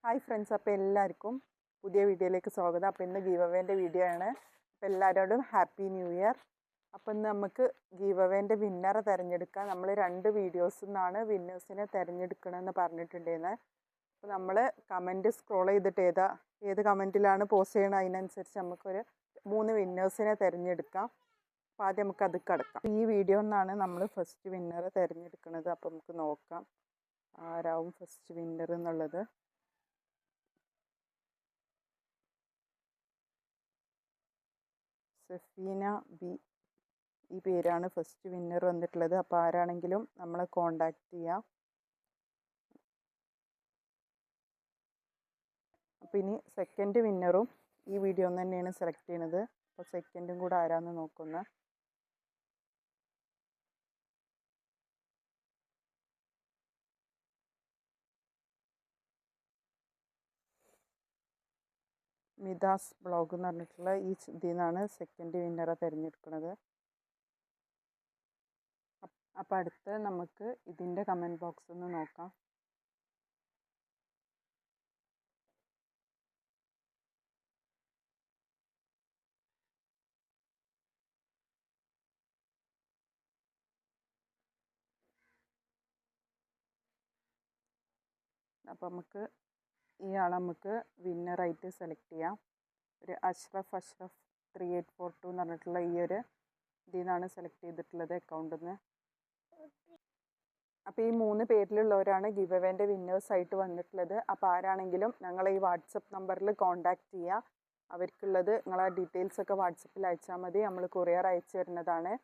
Hi friends, അപ്പോൾ എല്ലാവർക്കും പുതിയ വീഡിയോയിലേക്ക് സ്വാഗതം. അപ്പോൾ ഇന്ന് ഗീവ് അവേൻ്റെ വീഡിയോ ആണ്. അപ്പോൾ എല്ലാവരോടും ഹാപ്പി ന്യൂ ഇയർ. അപ്പോൾ ഇന്ന് നമുക്ക് ഗീവ് അവേൻ്റെ വിന്നറെ തിരഞ്ഞെടുക്കാം. നമ്മൾ 2 വീഡിയോസിൽ നിന്നാണ് വിന്നേഴ്സിനെ തിരഞ്ഞെടുക്കണമെന്ന് പറഞ്ഞിട്ടുണ്ടായിരുന്നത്. അപ്പോൾ നമ്മൾ കമൻറ്റ് സ്ക്രോൾ ചെയ്തിട്ട് ഏത് കമൻറ്റിലാണ് പോസ്റ്റ് ചെയ്യണത് അതിനനുസരിച്ച് നമുക്കൊരു 3 വിന്നേഴ്സിനെ തിരഞ്ഞെടുക്കാം. അപ്പോൾ ആദ്യം നമുക്കത് കിടക്കാം. ഈ വീഡിയോ നിന്നാണ് നമ്മൾ ഫസ്റ്റ് വിന്നറെ തിരഞ്ഞെടുക്കുന്നത്. അപ്പോൾ നമുക്ക് നോക്കാം ആരാവും ഫസ്റ്റ് വിന്നർ എന്നുള്ളത്. സഫീന ബി ഈ പേരാണ് ഫസ്റ്റ് വിന്നർ വന്നിട്ടുള്ളത്. അപ്പോൾ ആരാണെങ്കിലും നമ്മളെ കോണ്ടാക്ട് ചെയ്യാം. അപ്പോൾ ഇനി സെക്കൻഡ് വിന്നറും ഈ വീഡിയോ തന്നെയാണ് സെലക്ട് ചെയ്യുന്നത്. അപ്പോൾ സെക്കൻഡും കൂടെ ആരാന്ന് നോക്കുന്ന. മിതാസ് ബ്ലോഗ് എന്ന് പറഞ്ഞിട്ടുള്ള ഈ ഇതിൽ നിന്നാണ് സെക്കൻഡ് വിന്നറെ തിരഞ്ഞെടുക്കുന്നത്. അപ്പോൾ അടുത്ത് നമുക്ക് ഇതിൻ്റെ കമൻറ്റ് ബോക്സ് ഒന്ന് നോക്കാം. അപ്പോൾ നമുക്ക് ഈ ആളെ നമുക്ക് വിന്നറായിട്ട് സെലക്ട് ചെയ്യാം. ഒരു അഷ്റഫ് 3842 എന്ന് പറഞ്ഞിട്ടുള്ള ഈ ഒരു ഇതിൽ നിന്നാണ് സെലക്ട് ചെയ്തിട്ടുള്ളത് അക്കൗണ്ടിൽ നിന്ന്. അപ്പോൾ ഈ 3 പേരിലുള്ളവരാണ് ഗിവ് അവേൻ്റെ വിന്നേഴ്സായിട്ട് വന്നിട്ടുള്ളത്. അപ്പോൾ ആരാണെങ്കിലും ഞങ്ങളെ ഈ വാട്സപ്പ് നമ്പറിൽ കോൺടാക്റ്റ് ചെയ്യുക. അവർക്കുള്ളത് നിങ്ങളെ ഡീറ്റെയിൽസൊക്കെ വാട്സപ്പിൽ അയച്ചാൽ മതി. നമ്മൾ കൊറിയർ അയച്ചു തരുന്നതാണ്.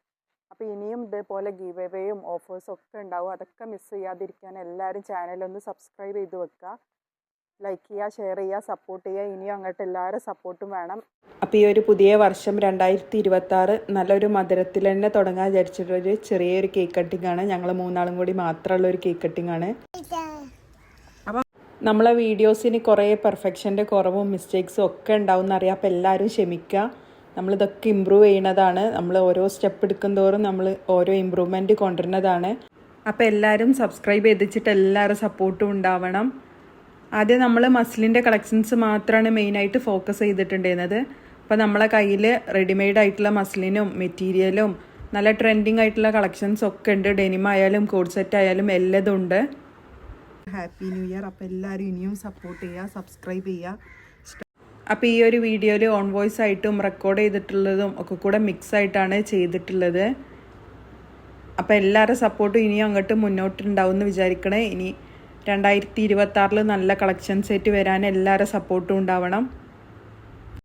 അപ്പോൾ ഇനിയും ഇതേപോലെ ഗിവ് അവേയും ഓഫേഴ്സും ഒക്കെ ഉണ്ടാവും. അതൊക്കെ മിസ് ചെയ്യാതിരിക്കാൻ എല്ലാവരും ചാനലൊന്ന് സബ്സ്ക്രൈബ് ചെയ്ത് വെക്കുക. ലൈക്ക് ചെയ്യുക, ഷെയർ ചെയ്യുക, സപ്പോർട്ട് ചെയ്യുക. ഇനിയും അങ്ങോട്ട് എല്ലാവരും സപ്പോർട്ടും വേണം. അപ്പോൾ ഈ ഒരു പുതിയ വർഷം 2026 നല്ലൊരു മധുരത്തിൽ തന്നെ തുടങ്ങാൻ വിചാരിച്ചിട്ടൊരു ചെറിയൊരു കേക്ക് കട്ടിംഗ് ആണ്. ഞങ്ങൾ 3 ആളും കൂടി മാത്രമുള്ള ഒരു കേക്ക് കട്ടിംഗ് ആണ്. അപ്പം നമ്മളെ വീഡിയോസിന് കുറേ പെർഫെക്ഷൻ്റെ കുറവും മിസ്റ്റേക്സും ഒക്കെ ഉണ്ടാവും എന്നറിയാം. അപ്പോൾ എല്ലാവരും ക്ഷമിക്കുക. നമ്മളിതൊക്കെ ഇമ്പ്രൂവ് ചെയ്യുന്നതാണ്. നമ്മൾ ഓരോ സ്റ്റെപ്പ് എടുക്കും തോറും നമ്മൾ ഓരോ ഇമ്പ്രൂവ്മെൻറ്റ് കൊണ്ടുവരുന്നതാണ്. അപ്പോൾ എല്ലാവരും സബ്സ്ക്രൈബ് ചെയ്തിട്ട് എല്ലാവരും സപ്പോർട്ടും ഉണ്ടാവണം. ആദ്യം നമ്മൾ മസ്ലിൻ്റെ കളക്ഷൻസ് മാത്രമാണ് മെയിനായിട്ട് ഫോക്കസ് ചെയ്തിട്ടുണ്ടായിരുന്നത്. അപ്പോൾ നമ്മളെ കയ്യിൽ റെഡിമെയ്ഡ് ആയിട്ടുള്ള മസ്ലിനും മെറ്റീരിയലും നല്ല ട്രെൻഡിങ് ആയിട്ടുള്ള കളക്ഷൻസ് ഒക്കെ ഉണ്ട്. ഡെനിം ആയാലും കോഡ് സെറ്റ് ആയാലും എല്ലതും ഉണ്ട്. Happy new year. അപ്പോൾ എല്ലാവരും ഇനിയും സപ്പോർട്ട് ചെയ്യുക, സബ്സ്ക്രൈബ് ചെയ്യുക. അപ്പോൾ ഈ ഒരു വീഡിയോയിൽ ഓൺ വോയിസ് ആയിട്ടും റെക്കോർഡ് ചെയ്തിട്ടുള്ളതും ഒക്കെ കൂടെ മിക്സ് ആയിട്ടാണ് ചെയ്തിട്ടുള്ളത്. അപ്പോൾ എല്ലാവരുടെ സപ്പോർട്ടും ഇനിയും അങ്ങോട്ട് മുന്നോട്ടുണ്ടാവും എന്ന് വിചാരിക്കണേ. ഇനി 2026 നല്ല കളക്ഷൻസ് ആയിട്ട് വരാൻ എല്ലാവരുടെ സപ്പോർട്ടും ഉണ്ടാവണം.